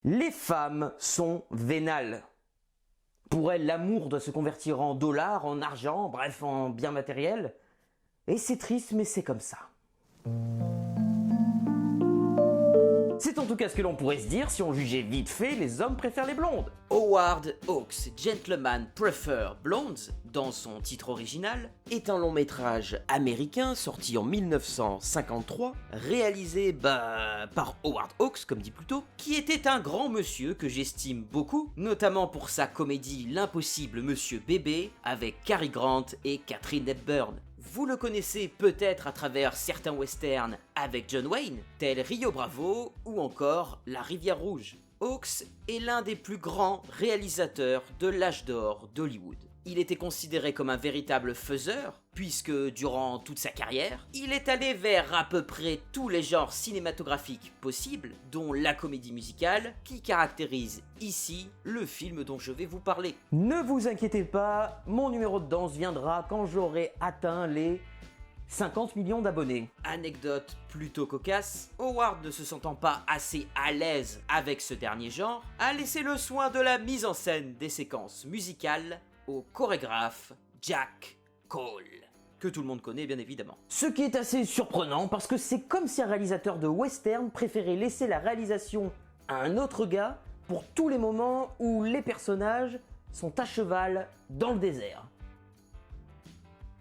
Les femmes sont vénales. Pour elles, l'amour doit se convertir en dollars, en argent, bref, en biens matériels. Et c'est triste, mais c'est comme ça. C'est en tout cas ce que l'on pourrait se dire si on jugeait vite fait les hommes préfèrent les blondes. Howard Hawks' Gentlemen Prefer Blondes, dans son titre original, est un long métrage américain sorti en 1953, réalisé par Howard Hawks, comme dit plus tôt, qui était un grand monsieur que j'estime beaucoup, notamment pour sa comédie L'impossible Monsieur Bébé, avec Cary Grant et Katharine Hepburn. Vous le connaissez peut-être à travers certains westerns avec John Wayne, tels Rio Bravo ou encore La Rivière Rouge. Hawks est l'un des plus grands réalisateurs de l'âge d'or d'Hollywood. Il était considéré comme un véritable faiseur, puisque durant toute sa carrière, il est allé vers à peu près tous les genres cinématographiques possibles, dont la comédie musicale, qui caractérise ici le film dont je vais vous parler. Ne vous inquiétez pas, mon numéro de danse viendra quand j'aurai atteint les 50 millions d'abonnés. Anecdote plutôt cocasse, Howard ne se sentant pas assez à l'aise avec ce dernier genre, a laissé le soin de la mise en scène des séquences musicales au chorégraphe Jack Cole, que tout le monde connaît bien évidemment. Ce qui est assez surprenant parce que c'est comme si un réalisateur de western préférait laisser la réalisation à un autre gars pour tous les moments où les personnages sont à cheval dans le désert.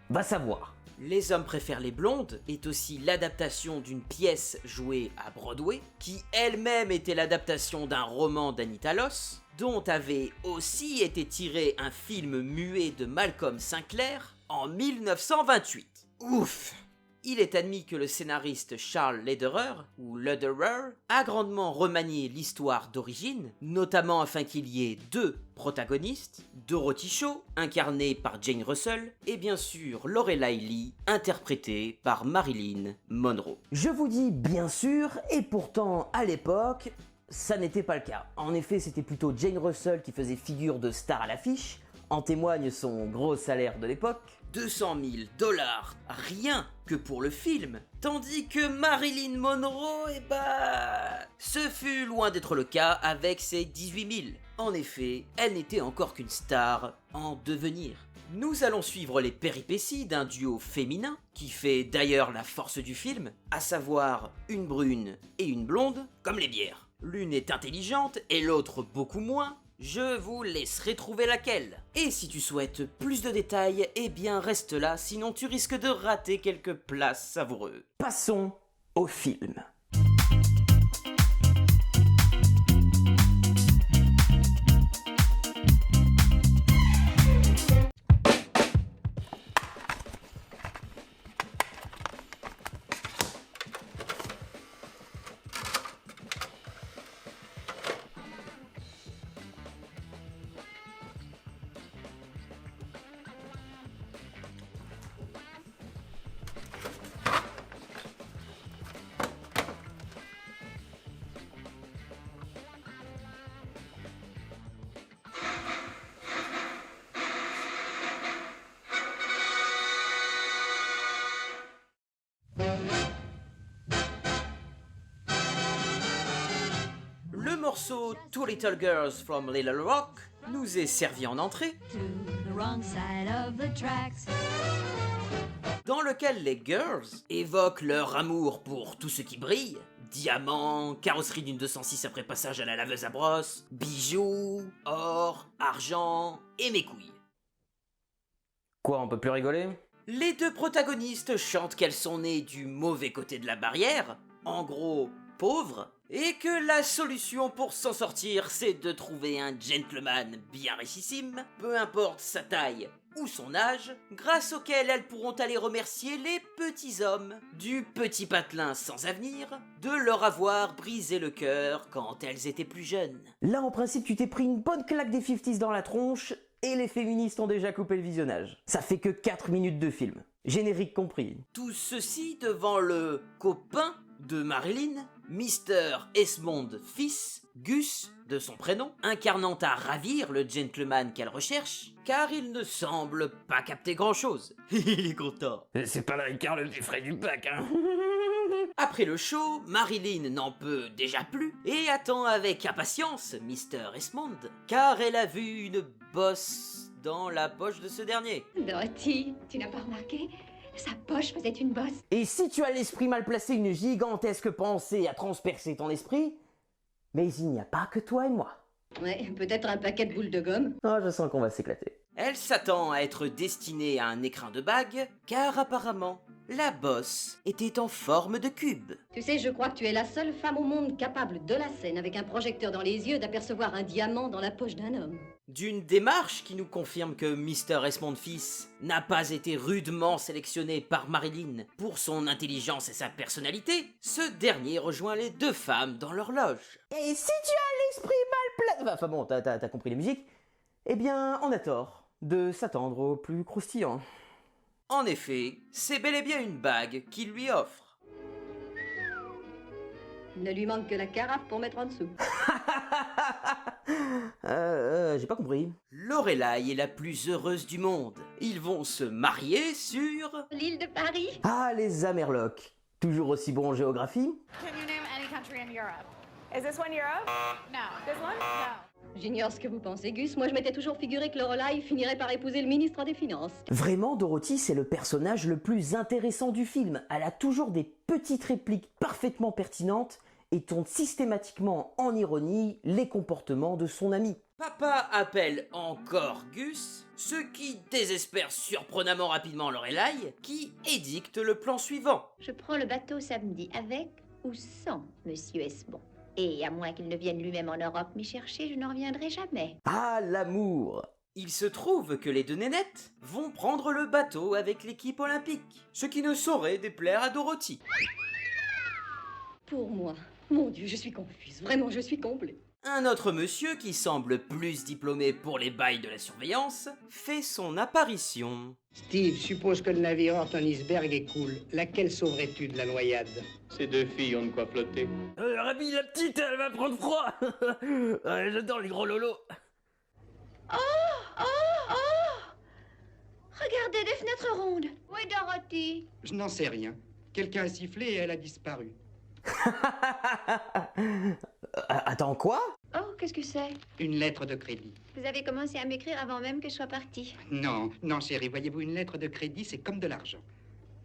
Va savoir. Les hommes préfèrent les blondes est aussi l'adaptation d'une pièce jouée à Broadway, qui elle-même était l'adaptation d'un roman d'Anita Loos, dont avait aussi été tiré un film muet de Malcolm Sinclair en 1928. Ouf! Il est admis que le scénariste Charles Lederer, ou Lederer, a grandement remanié l'histoire d'origine, notamment afin qu'il y ait deux protagonistes, Dorothy Shaw, incarnée par Jane Russell, et bien sûr Lorelai Lee, interprétée par Marilyn Monroe. Je vous dis bien sûr, et pourtant à l'époque, ça n'était pas le cas. En effet, c'était plutôt Jane Russell qui faisait figure de star à l'affiche, en témoigne son gros salaire de l'époque. 200 000 $, rien que pour le film, tandis que Marilyn Monroe, ce fut loin d'être le cas avec ses 18 000. En effet, elle n'était encore qu'une star en devenir. Nous allons suivre les péripéties d'un duo féminin, qui fait d'ailleurs la force du film, à savoir une brune et une blonde, comme les bières. L'une est intelligente et l'autre beaucoup moins. Je vous laisserai trouver laquelle. Et si tu souhaites plus de détails, eh bien reste là, sinon tu risques de rater quelques plats savoureux. Passons au film. Le morceau Two Little Girls from Little Rock nous est servi en entrée, to the wrong side of the tracks. dans lequel les girls évoquent leur amour pour tout ce qui brille, diamants, carrosserie d'une 206 après passage à la laveuse à brosse, bijoux, or, argent et mes couilles. Quoi, on peut plus rigoler? Les deux protagonistes chantent qu'elles sont nées du mauvais côté de la barrière, en gros pauvres, et que la solution pour s'en sortir, c'est de trouver un gentleman bien richissime, peu importe sa taille ou son âge, grâce auquel elles pourront aller remercier les petits hommes du petit patelin sans avenir de leur avoir brisé le cœur quand elles étaient plus jeunes. Là, en principe, tu t'es pris une bonne claque des 50s dans la tronche et les féministes ont déjà coupé le visionnage. Ça fait que 4 minutes de film, générique compris. Tout ceci devant le copain de Marilyn, Mr. Esmond Fils, Gus de son prénom, incarnant à ravir le gentleman qu'elle recherche, car il ne semble pas capter grand-chose. Il est content. C'est pas le Ricard le plus frais du pack, hein. Après le show, Marilyn n'en peut déjà plus et attend avec impatience Mr. Esmond, car elle a vu une bosse dans la poche de ce dernier. Dorothy, tu n'as pas remarqué? Sa poche faisait une bosse. Et si tu as l'esprit mal placé, une gigantesque pensée a transpercé ton esprit, mais il n'y a pas que toi et moi. Ouais, peut-être un paquet de boules de gomme. Ah, je sens qu'on va s'éclater. Elle s'attend à être destinée à un écrin de bague, car apparemment, la bosse était en forme de cube. Tu sais, je crois que tu es la seule femme au monde capable de la scène, avec un projecteur dans les yeux, d'apercevoir un diamant dans la poche d'un homme. D'une démarche qui nous confirme que Mr. Esmond fils n'a pas été rudement sélectionné par Marilyn pour son intelligence et sa personnalité, ce dernier rejoint les deux femmes dans leur loge. Et si tu as l'esprit mal placé... Enfin bon, t'as compris les musiques. Eh bien, on a tort de s'attendre au plus croustillant. En effet, c'est bel et bien une bague qu'il lui offre. Il ne lui manque que la carafe pour mettre en dessous. J'ai pas compris. Lorelai est la plus heureuse du monde. Ils vont se marier sur... L'île de Paris? Ah, les Amerlocs. Toujours aussi bons en géographie. Can you name any country in Europe? Is this one Europe? No. This one? No. J'ignore ce que vous pensez, Gus. Moi, je m'étais toujours figuré que Lorelai finirait par épouser le ministre des Finances. Vraiment, Dorothy, c'est le personnage le plus intéressant du film. Elle a toujours des petites répliques parfaitement pertinentes et tourne systématiquement en ironie les comportements de son ami. Papa appelle encore Gus, ce qui désespère surprenamment rapidement Lorelai, qui édicte le plan suivant. Je prends le bateau samedi avec ou sans Monsieur Esmond. Et à moins qu'il ne vienne lui-même en Europe m'y chercher, je n'en reviendrai jamais. Ah, l'amour! Il se trouve que les deux nénettes vont prendre le bateau avec l'équipe olympique, ce qui ne saurait déplaire à Dorothy. Pour moi. Mon Dieu, je suis confuse. Vraiment, je suis comblée. Un autre monsieur qui semble plus diplômé pour les bails de la surveillance fait son apparition. Steve, suppose que le navire heurte un iceberg et coule. Laquelle sauverais-tu de la noyade? Ces deux filles ont de quoi flotter. Rabi, la petite, elle va prendre froid! J'adore les gros lolos! Regardez des fenêtres rondes. Où est Dorothy? Je n'en sais rien. Quelqu'un a sifflé et elle a disparu. Attends, quoi? Oh, qu'est-ce que c'est? Une lettre de crédit. Vous avez commencé à m'écrire avant même que je sois partie. Non, non, chérie, voyez-vous, une lettre de crédit, c'est comme de l'argent.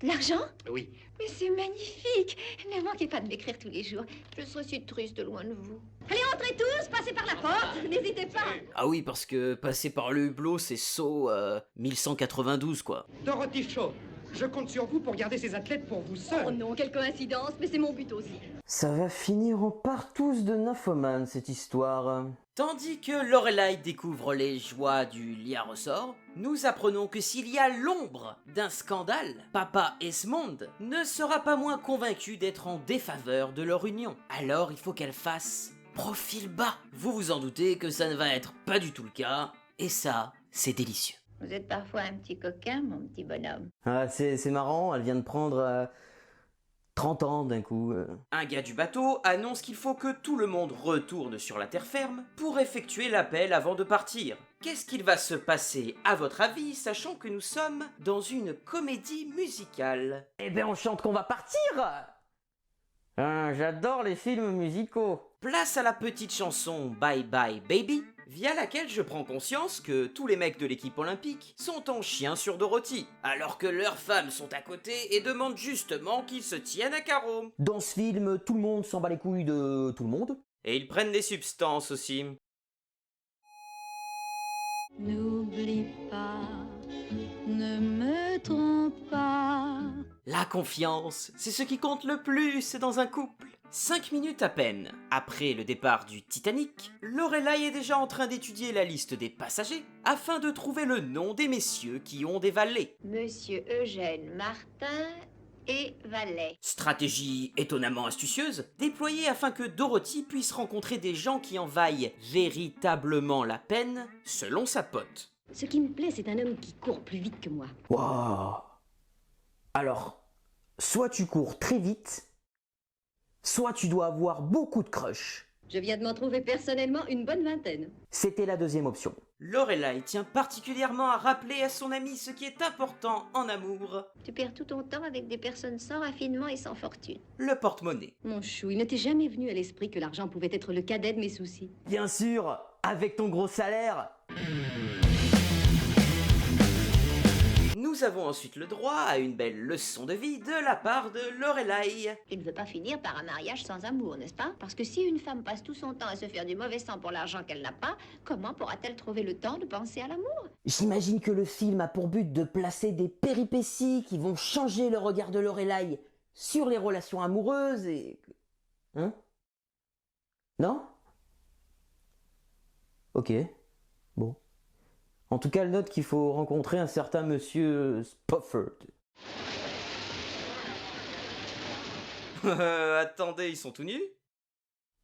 De l'argent? Oui. Mais c'est magnifique. Ne manquez pas de m'écrire tous les jours. Je serais si triste loin de vous. Allez, entrez tous, passez par la porte, n'hésitez pas. Ah oui, parce que passer par le hublot, c'est saut 1192, quoi. Dorothy Shaw, je compte sur vous pour garder ces athlètes pour vous Oh seul. non, quelle coïncidence, mais c'est mon but aussi. Ça va finir en partouze de nymphomane, cette histoire. Tandis que Lorelai découvre les joies du lit à ressort, nous apprenons que s'il y a l'ombre d'un scandale, Papa Esmond ne sera pas moins convaincu d'être en défaveur de leur union. Alors il faut qu'elle fasse profil bas. Vous vous en doutez que ça ne va être pas du tout le cas, et ça, c'est délicieux. Vous êtes parfois un petit coquin, mon petit bonhomme. Ah, c'est marrant, elle vient de prendre 30 ans d'un coup. Un gars du bateau annonce qu'il faut que tout le monde retourne sur la terre ferme pour effectuer l'appel avant de partir. Qu'est-ce qu'il va se passer à votre avis, sachant que nous sommes dans une comédie musicale? Eh ben, on chante qu'on va partir! J'adore les films musicaux. Place à la petite chanson Bye Bye Baby, via laquelle je prends conscience que tous les mecs de l'équipe olympique sont en chien sur Dorothy, alors que leurs femmes sont à côté et demandent justement qu'ils se tiennent à carreau. Dans ce film, tout le monde s'en bat les couilles de tout le monde. Et ils prennent des substances aussi. N'oublie pas, ne me trompe pas. La confiance, c'est ce qui compte le plus dans un couple. 5 minutes à peine après le départ du Titanic, Lorelai est déjà en train d'étudier la liste des passagers afin de trouver le nom des messieurs qui ont des valets. Monsieur Eugène Martin et Valet. Stratégie étonnamment astucieuse, déployée afin que Dorothy puisse rencontrer des gens qui en vaillent véritablement la peine, selon sa pote. Ce qui me plaît, c'est un homme qui court plus vite que moi. Waouh! Alors, soit tu cours très vite, soit tu dois avoir beaucoup de crush. Je viens de m'en trouver personnellement une bonne vingtaine. C'était la deuxième option. Lorelai tient particulièrement à rappeler à son ami ce qui est important en amour, Tu perds tout ton temps avec des personnes sans raffinement et sans fortune. le porte-monnaie. Mon chou, il ne t'est jamais venu à l'esprit que l'argent pouvait être le cadet de mes soucis. Bien sûr, avec ton gros salaire. Nous avons ensuite le droit à une belle leçon de vie de la part de Lorelai. Tu ne veux pas finir par un mariage sans amour, n'est-ce pas? Parce que si une femme passe tout son temps à se faire du mauvais sang pour l'argent qu'elle n'a pas, comment pourra-t-elle trouver le temps de penser à l'amour? J'imagine que le film a pour but de placer des péripéties qui vont changer le regard de Lorelai sur les relations amoureuses et... Hein? Non? Ok. Bon. En tout cas, elle note qu'il faut rencontrer un certain monsieur Spofford. Attendez, ils sont tout nus?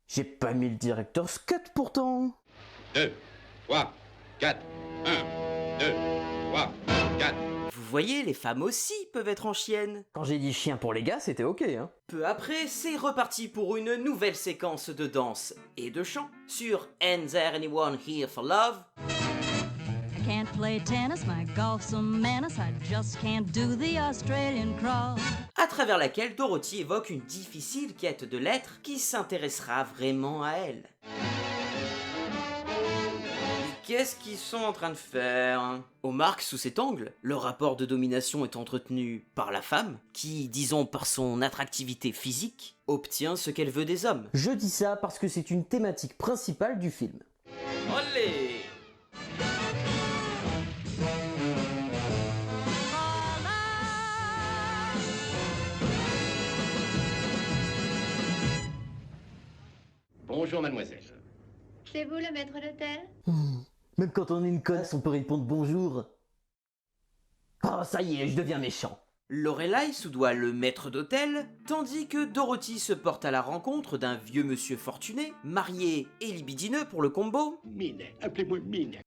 J'ai pas mis le director's cut pourtant. 2, 3, 4. 1, 2, 3, 4. Vous voyez, les femmes aussi peuvent être en chienne. Quand j'ai dit chien pour les gars, c'était ok, hein. Peu après, c'est reparti pour une nouvelle séquence de danse et de chant sur And There Anyone Here for Love. I can't play tennis, my golf's a menace, I just can't do the Australian crawl. À travers laquelle Dorothy évoque une difficile quête de l'être qui s'intéressera vraiment à elle. Mais qu'est-ce qu'ils sont en train de faire? On marque sous cet angle, le rapport de domination est entretenu par la femme, qui, disons par son attractivité physique, obtient ce qu'elle veut des hommes. Je dis ça parce que c'est une thématique principale du film. Olé! Bonjour, mademoiselle. C'est vous le maître d'hôtel? Même quand on est une connasse, on peut répondre bonjour. Oh, ça y est, je deviens méchant. Lorelai soudoie le maître d'hôtel, tandis que Dorothy se porte à la rencontre d'un vieux monsieur fortuné, marié et libidineux pour le combo, Mine, appelez-moi Mine.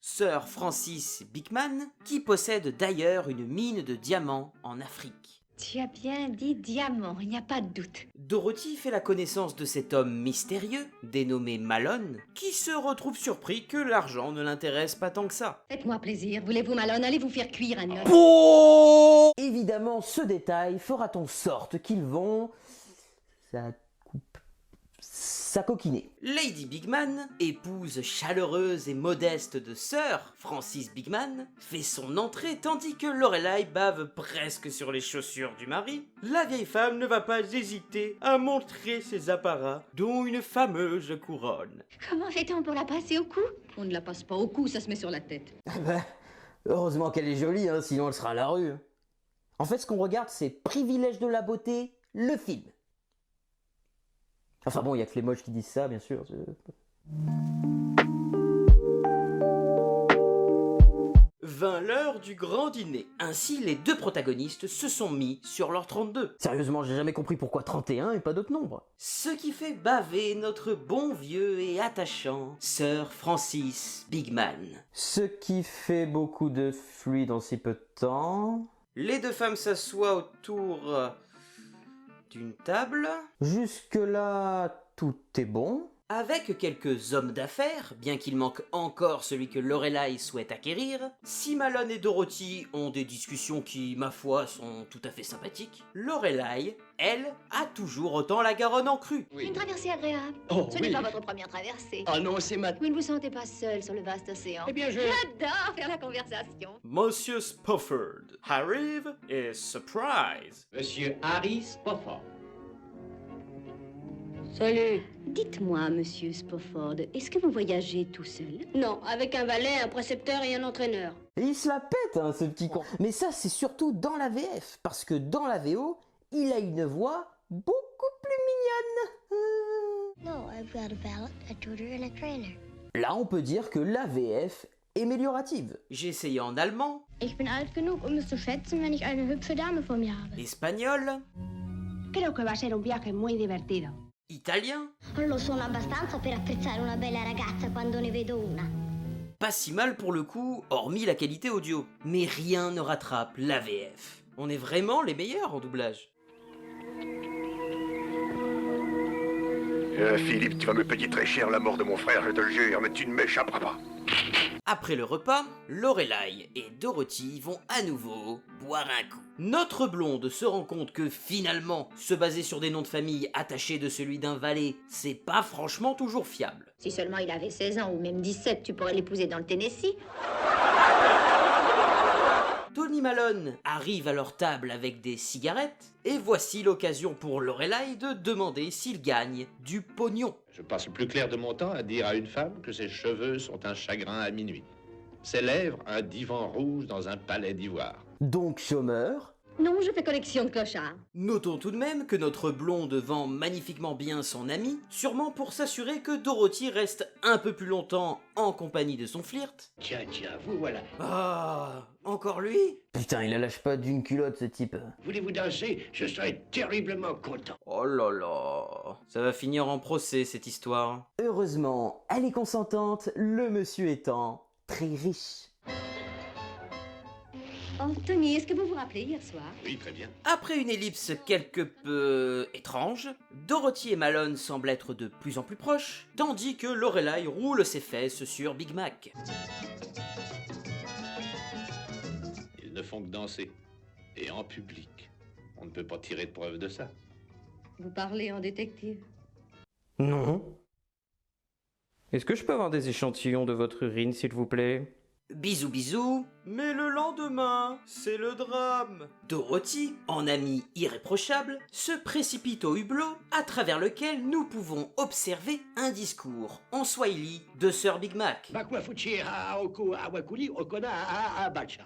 Sir Francis Bigman, qui possède d'ailleurs une mine de diamants en Afrique. Tu as bien dit diamant, il n'y a pas de doute. Dorothy fait la connaissance de cet homme mystérieux, dénommé Malone, qui se retrouve surpris que l'argent ne l'intéresse pas tant que ça. Faites-moi plaisir, voulez-vous, Malone, allez vous faire cuire un os. Oh évidemment, ce détail fera en sorte qu'ils vont... s'acoquiner. Lady Bigman, épouse chaleureuse et modeste de Sir Francis Bigman, fait son entrée tandis que Lorelai bave presque sur les chaussures du mari. La vieille femme ne va pas hésiter à montrer ses apparats, dont une fameuse couronne. Comment fait-on pour la passer au cou? On ne la passe pas au cou, ça se met sur la tête. Heureusement qu'elle est jolie, hein, sinon elle sera à la rue. En fait, ce qu'on regarde, c'est Privilège de la beauté, le film. Enfin bon, il y a que les moches qui disent ça, bien sûr. Vint l'heure du grand dîner. Ainsi, les deux protagonistes se sont mis sur leur 32. Sérieusement, j'ai jamais compris pourquoi 31 et pas d'autres nombres. Ce qui fait baver notre bon vieux et attachant Sir Francis Bigman. Ce qui fait beaucoup de fluide en si peu de temps. Les deux femmes s'assoient autour d'une table, Jusque-là, tout est bon. avec quelques hommes d'affaires, bien qu'il manque encore celui que Lorelai souhaite acquérir. Si Malone et Dorothy ont des discussions qui, ma foi, sont tout à fait sympathiques, Lorelai, elle, a toujours autant la Garonne en crue. Une traversée agréable. Oh, Ce n'est pas votre première traversée. Ah non, c'est ma... Vous ne vous sentez pas seul sur le vaste océan? Eh bien, je... J'adore faire la conversation. Monsieur Spofford arrive et surprise. Monsieur Harry Spofford. Salut. Dites-moi, monsieur Spofford, est-ce que vous voyagez tout seul? Non, avec un valet, un précepteur et un entraîneur. Et il se la pète, hein, ce petit con. Mais ça, c'est surtout dans la VF. Parce que dans la VO, il a une voix beaucoup plus mignonne. No, I've got a valet, a tutor and a trainer. Là, on peut dire que la VF est améliorative. J'ai essayé en allemand, Ich bin alt genug, es zu schätzen, wenn ich eine hübsche Dame vor mir habe. espagnol, Creo que va a ser un viaje muy divertido. italien. Lo sono abbastanza per apprezzare una bella ragazza quando ne vedo una. Pas si mal pour le coup, hormis la qualité audio. Mais rien ne rattrape la VF. On est vraiment les meilleurs en doublage. Philippe, tu vas me payer très cher la mort de mon frère, je te le jure, mais tu ne m'échapperas pas. Après le repas, Lorelai et Dorothy vont à nouveau boire un coup. Notre blonde se rend compte que finalement, se baser sur des noms de famille attachés de celui d'un valet, c'est pas franchement toujours fiable. Si seulement il avait 16 ans ou même 17, tu pourrais l'épouser dans le Tennessee. Tony Malone arrive à leur table avec des cigarettes, et voici l'occasion pour Lorelai de demander s'il gagne du pognon. Je passe le plus clair de mon temps à dire à une femme que ses cheveux sont un chagrin à minuit. Ses lèvres, un divan rouge dans un palais d'ivoire. Donc chômeur. Non, je fais collection de clochards. Notons tout de même que notre blonde vend magnifiquement bien son ami, sûrement pour s'assurer que Dorothy reste un peu plus longtemps en compagnie de son flirt. Tiens, vous voilà. Ah, encore lui? Putain, il la lâche pas d'une culotte ce type. Voulez-vous danser? Je serais terriblement content. Oh là là, ça va finir en procès cette histoire. Heureusement, elle est consentante, le monsieur étant très riche. Anthony, est-ce que vous vous rappelez hier soir? Oui, très bien. Après une ellipse quelque peu étrange, Dorothy et Malone semblent être de plus en plus proches, tandis que Lorelai roule ses fesses sur Big Mac. Ils ne font que danser. Et en public. On ne peut pas tirer de preuve de ça. Vous parlez en détective. Non. Est-ce que je peux avoir des échantillons de votre urine, s'il vous plaît? Bisous bisous, mais le lendemain, c'est le drame. Dorothy, en amie irréprochable, se précipite au hublot à travers lequel nous pouvons observer un discours en swahili de Sir Big Mac. Bakwafuchi Aoku Awakuli Okona Bacha.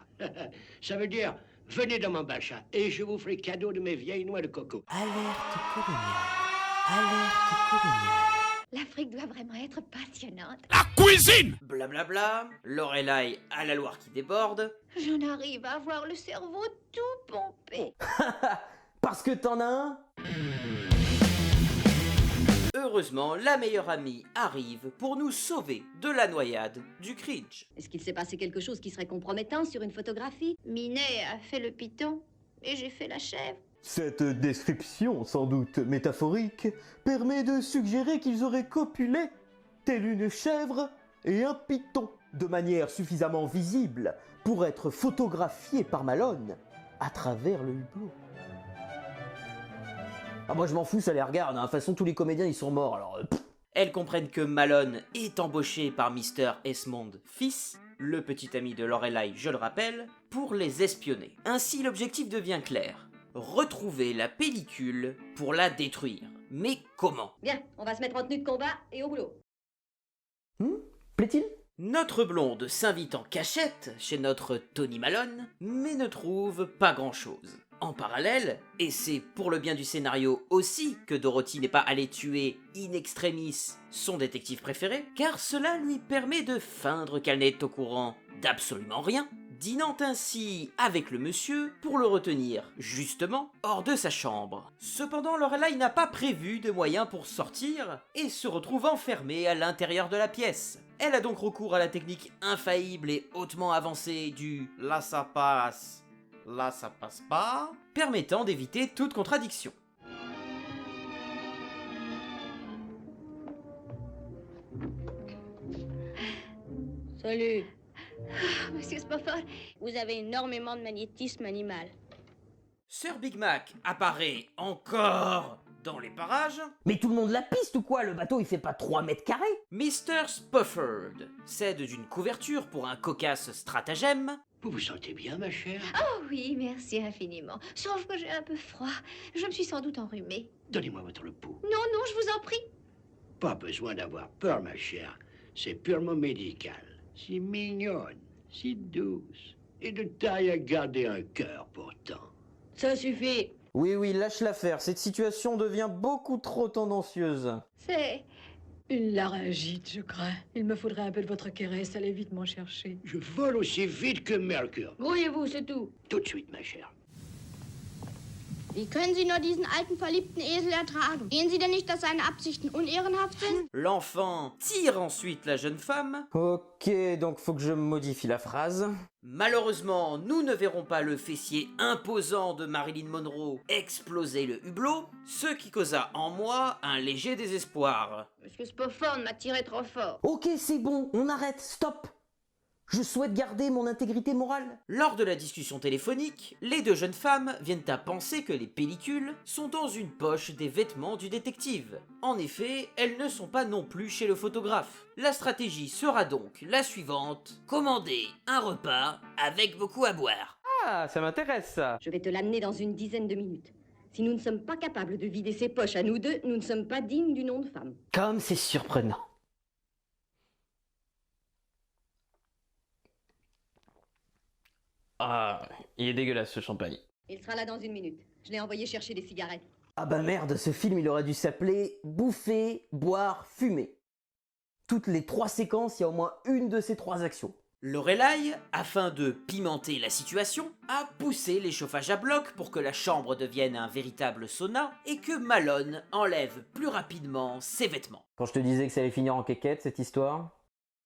Ça veut dire, venez dans mon bacha et je vous ferai cadeau de mes vieilles noix de coco. Alerte coloniale, alerte coloniale. L'Afrique doit vraiment être passionnante. Blablabla, Lorelai à la Loire qui déborde. J'en arrive à avoir le cerveau tout pompé. Parce que t'en as un? Heureusement, la meilleure amie arrive pour nous sauver de la noyade du cringe. Est-ce qu'il s'est passé quelque chose qui serait compromettant sur une photographie? Minet a fait le python et j'ai fait la chèvre. Cette description, sans doute métaphorique, permet de suggérer qu'ils auraient copulé, telle une chèvre et un python, de manière suffisamment visible pour être photographié par Malone à travers le hublot. Ah, moi je m'en fous, ça les regarde, hein. De toute façon tous les comédiens ils sont morts, alors... Elles comprennent que Malone est embauché par Mr. Esmond fils, le petit ami de Lorelai, je le rappelle, pour les espionner. Ainsi l'objectif devient clair. Retrouver la pellicule pour la détruire. Mais comment? Bien, on va se mettre en tenue de combat et au boulot. Plaît-il? Notre blonde s'invite en cachette chez notre Tony Malone, mais ne trouve pas grand-chose. En parallèle, et c'est pour le bien du scénario aussi que Dorothy n'est pas allée tuer in extremis son détective préféré, car cela lui permet de feindre qu'elle n'est au courant d'absolument rien, dînant ainsi avec le monsieur pour le retenir, justement, hors de sa chambre. Cependant, Lorelai n'a pas prévu de moyens pour sortir et se retrouve enfermée à l'intérieur de la pièce. Elle a donc recours à la technique infaillible et hautement avancée du « là ça passe, là ça passe pas », permettant d'éviter toute contradiction. Salut. Monsieur Spofford, vous avez énormément de magnétisme animal. Sir Big Mac apparaît encore dans les parages. Mais tout le monde la piste ou quoi? Le bateau il fait pas 3 mètres carrés? Mr. Spofford cède d'une couverture pour un cocasse stratagème. Vous vous sentez bien, ma chère? Oh oui, merci infiniment. Sauf que j'ai un peu froid. Je me suis sans doute enrhumée. Donnez-moi votre pouls. Non, non, je vous en prie. Pas besoin d'avoir peur, ma chère. C'est purement médical. Si mignonne, si douce, et de taille à garder un cœur pourtant. Ça suffit. Oui, lâche l'affaire, cette situation devient beaucoup trop tendancieuse. C'est... une laryngite, je crains. Il me faudrait un peu de votre caresse, allez vite m'en chercher. Je vole aussi vite que Mercure. Grouillez-vous, c'est tout. Tout de suite, ma chère. Wie können Sie nur diesen alten, verliebten Esel ertragen? Sehen Sie denn nicht, dass seine Absichten unehrenhaft sind? L'enfant tire ensuite la jeune femme. Ok, donc faut que je modifie la phrase. Malheureusement, nous ne verrons pas le fessier imposant de Marilyn Monroe exploser le hublot, ce qui causa en moi un léger désespoir. Monsieur Spofford m'a tiré trop fort. Ok, c'est bon, on arrête, stop. Je souhaite garder mon intégrité morale. Lors de la discussion téléphonique, les deux jeunes femmes viennent à penser que les pellicules sont dans une poche des vêtements du détective. En effet, elles ne sont pas non plus chez le photographe. La stratégie sera donc la suivante: commander un repas avec beaucoup à boire. Ah, ça m'intéresse ça. Je vais te l'amener dans une dizaine de minutes. Si nous ne sommes pas capables de vider ses poches à nous deux, nous ne sommes pas dignes du nom de femme. Comme c'est surprenant. Ah, il est dégueulasse ce champagne. Il sera là dans une minute. Je l'ai envoyé chercher des cigarettes. Ah bah merde, ce film il aurait dû s'appeler Bouffer, boire, fumer. Toutes les 3 séquences, il y a au moins une de ces 3 actions. Lorelai, afin de pimenter la situation, a poussé les chauffages à bloc pour que la chambre devienne un véritable sauna et que Malone enlève plus rapidement ses vêtements. Quand je te disais que ça allait finir en quéquette cette histoire.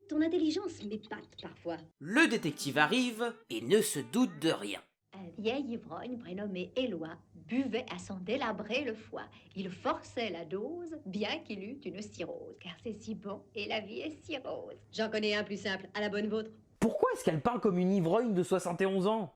Ton intelligence m'épate parfois. Le détective arrive et ne se doute de rien. Un vieil ivrogne prénommé Éloi buvait à s'en délabrer le foie. Il forçait la dose, bien qu'il eût une cirrhose. Car c'est si bon et la vie est si rose. J'en connais un plus simple, à la bonne vôtre. Pourquoi est-ce qu'elle parle comme une ivrogne de 71 ans?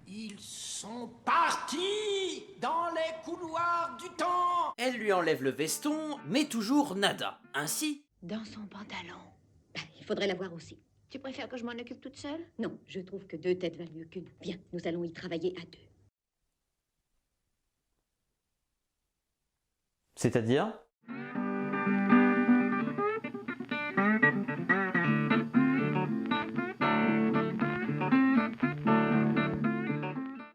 Ils sont partis dans les couloirs du temps. Elle lui enlève le veston, mais toujours nada. Ainsi, Dans son pantalon. Il faudrait la voir aussi. Tu préfères que je m'en occupe toute seule? Non, je trouve que 2 têtes valent mieux qu'une. Viens, nous allons y travailler à 2. C'est-à-dire?